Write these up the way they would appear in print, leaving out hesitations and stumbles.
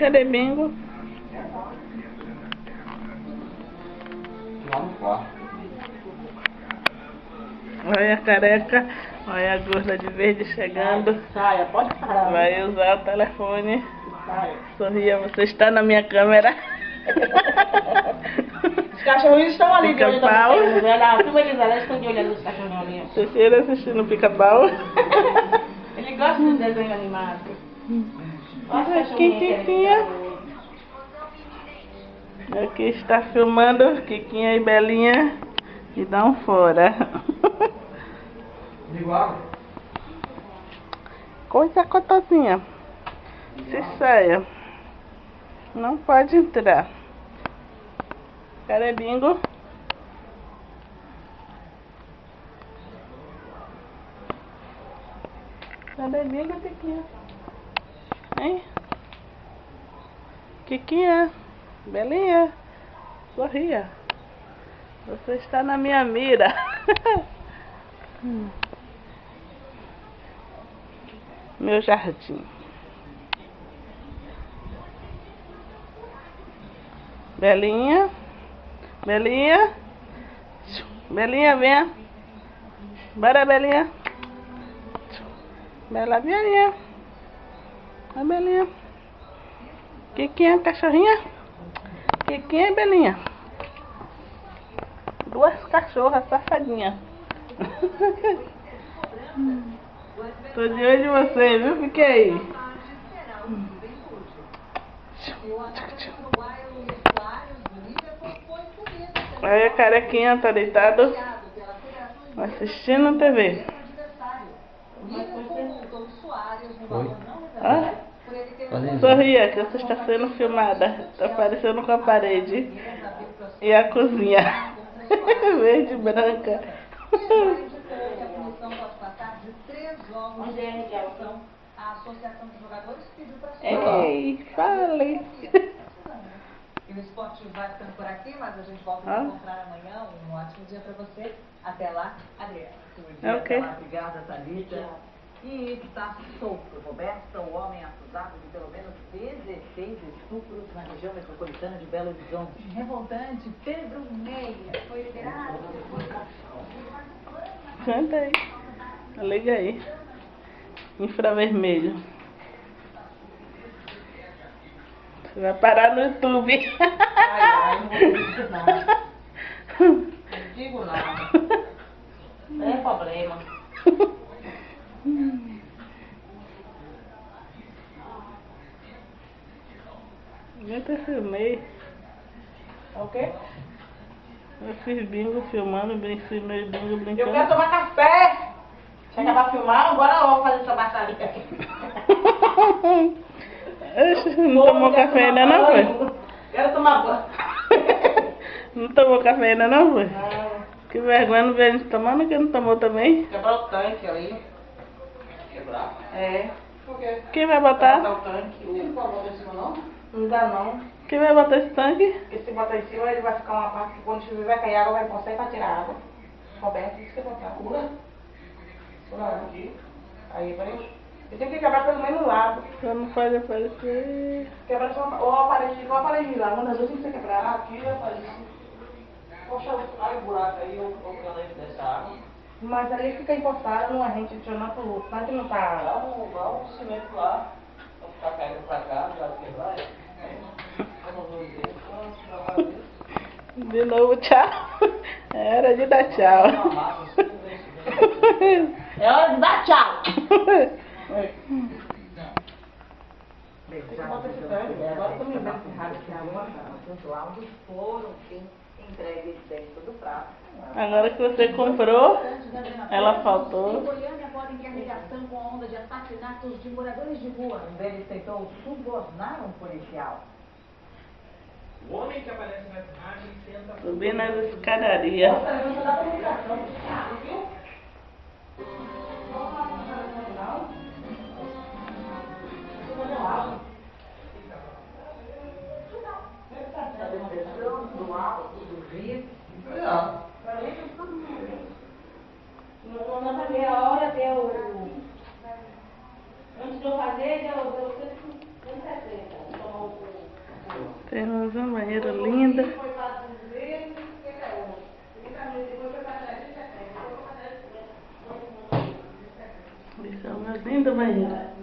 Cadê Bingo? Lá no quarto. Olha a careca, olha a gorda de verde chegando. Saia, pode parar. Vai usar o telefone. Saia. Sorria, você está na minha câmera. Os cachorrinhos estão ali de olho Pica-pau. também. Filma eles ali, estão de olho nos cachorrinhos ali. Teixeira assistindo Pica-Pau. Ele gosta de desenho animado. Olha os cachorrinhos Kikinha. querendo. Aqui está filmando Kikinha e Belinha. E dá um fora. Igual. Coisa cotozinha. Se saia. Não pode entrar. Cadê Bingo? Cadê Bingo, Kikinha? Hein? Kikinha? Belinha? Sorria. Você está na minha mira. Meu jardim. Belinha. Belinha. Belinha, venha. Bora, Belinha. Bela Belinha. A Belinha. Kikinha, cachorrinha. Kikinha e Belinha. Duas cachorras safadinhas. Tô de olho em você, viu? Fiquei aí. Aí a carequinha tá deitado assistindo TV. Oi? Ah? Sorria que você está sendo filmada. Tá parecendo com a parede. E a cozinha. Verde e branca. Onde é, Miguel? A Associação de Jogadores pediu para Ei, fale. E o esporte vai ficando por aqui, mas a gente volta a se encontrar amanhã. Um ótimo dia para você. Até lá, Adriana. Ok. Obrigada, Thalita. E está solto, Roberta, o homem acusado de pelo menos 16 estupros na região metropolitana de Belo Horizonte. Revoltante, Pedro Meia foi liberado. Canta aí. Liga aí. Infravermelho. Você vai parar no YouTube. Ai, não vou dizer nada. Não digo nada. Não é problema. Eu até filmei. O quê? Eu fiz bingo filmando, filmei bingo Eu brincando. quero tomar café. Se acabar filmar, agora eu vou fazer essa batalha aqui. Não tomou café ainda não, foi? Quero tomar banho. Não tomou café ainda não, foi? Não. Que vergonha, não veio a gente tomando, que não tomou também. Quebrar o tanque ali. Quebrar? É. Por quê? Quem vai Botar botar? o tanque. Você não falou em cima, não? Não dá não. Quem vai botar esse tanque? Porque se botar em cima, ele vai ficar uma parte que quando chover vai cair água, vai conseguir pra tirar água. Roberto, isso que eu botar. Pura? Não. Aqui? Aí, peraí. Eu tenho que quebrar pelo menos um lado. Pra não pode aparecer. Quebrar só ou a parede de lá, uma das duas tem que ser quebrada. Aqui, rapaz. Poxa, olha o buraco aí, eu falei dessa água. Mas ali fica encostada numa rente adicional pro outro. Mas que não tá. Dá um cimento lá, pra ficar caindo pra cá, já quebrar. De novo, tchau. É hora de dar tchau. É hora de dar tchau. Bota esse tanque, agora eu tô me lembrando errado que os laudos foram entregues dentro do prato. Agora que você comprou, ela faltou. Em Goiânia podem ter ligação com a onda de assassinatos de moradores de rua. Um deles tentou subornar um policial. O homem que aparece na imagem tenta... Subir nas escadarias. Do alto, do rio. Não sabia a hora, deu. Antes de eu fazer, deu 160. Tomou Temos uma banheira linda. Esse é o meu lindo banheiro.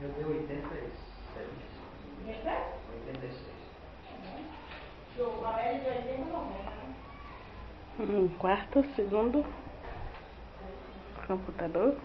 Eu dei 86. 86. Um quarto, segundo computador.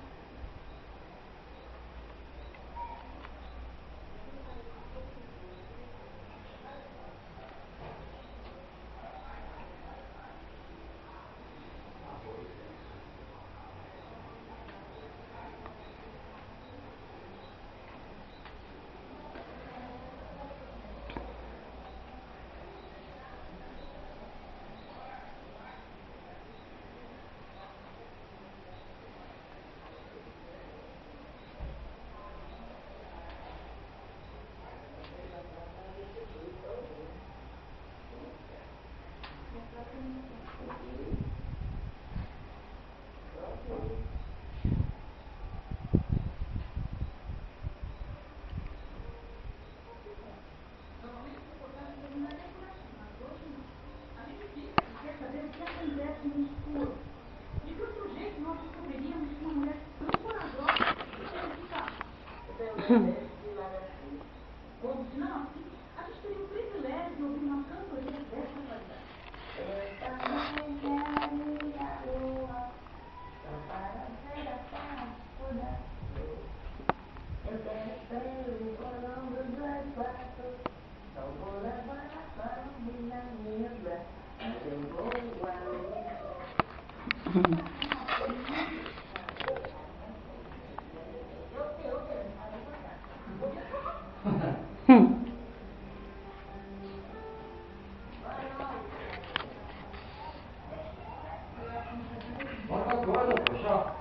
Bota agora, poxa.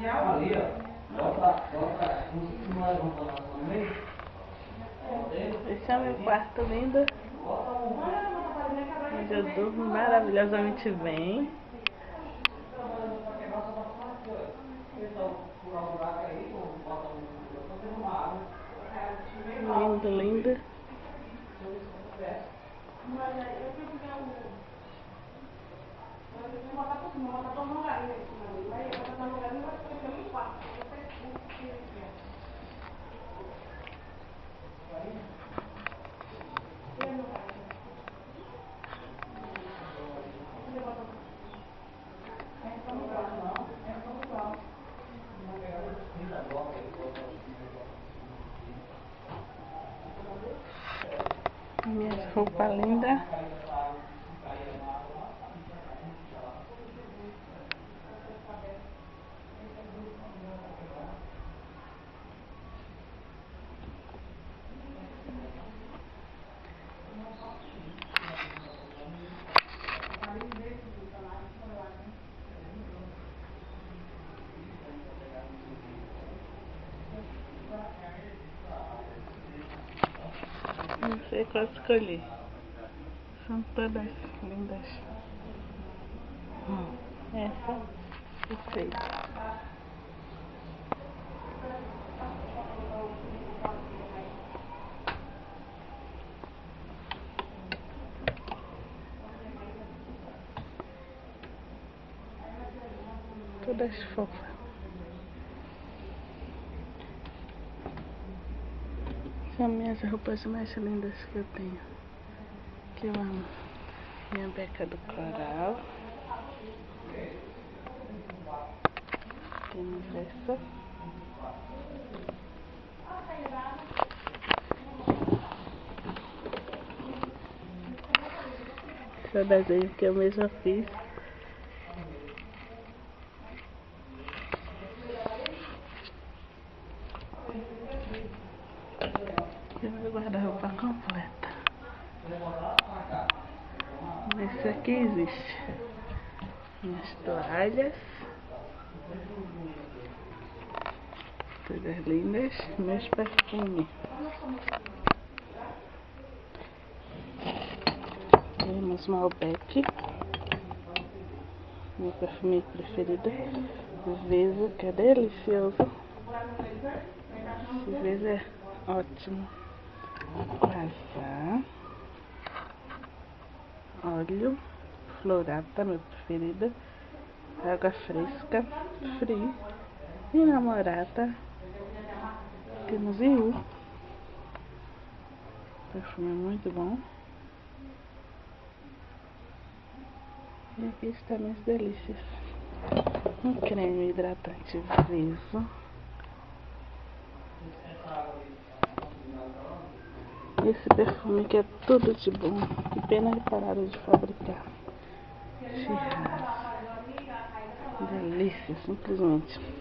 Ali, ó. Bota. Não vai botar no meio? Esse é o meu quarto lindo, onde eu durmo maravilhosamente bem. Lindo, lindo. Minha roupa linda. Não sei qual escolher. São todas lindas. Essa, perfeita. Todas fofas. São minhas roupas mais lindas que eu tenho. Que eu amo. Minha beca do coral. Temos essa. Esse é o desenho que eu mesma fiz. E o meu guarda-roupa completa. Esse aqui existe. Minhas toalhas. Todas lindas. Meus perfumes. Temos Malbec, meu perfume preferido, Visa, que é delicioso. Esse Visa é ótimo. Passar. Óleo, Florata, meu preferido. Água fresca, Free. E Namorata. Temos Iu. Perfume muito bom. E aqui está minhas delícias. Um creme hidratante Viso. Esse perfume que é tudo de bom. Que pena que pararam de fabricar. Shiraz. Delícia, simplesmente.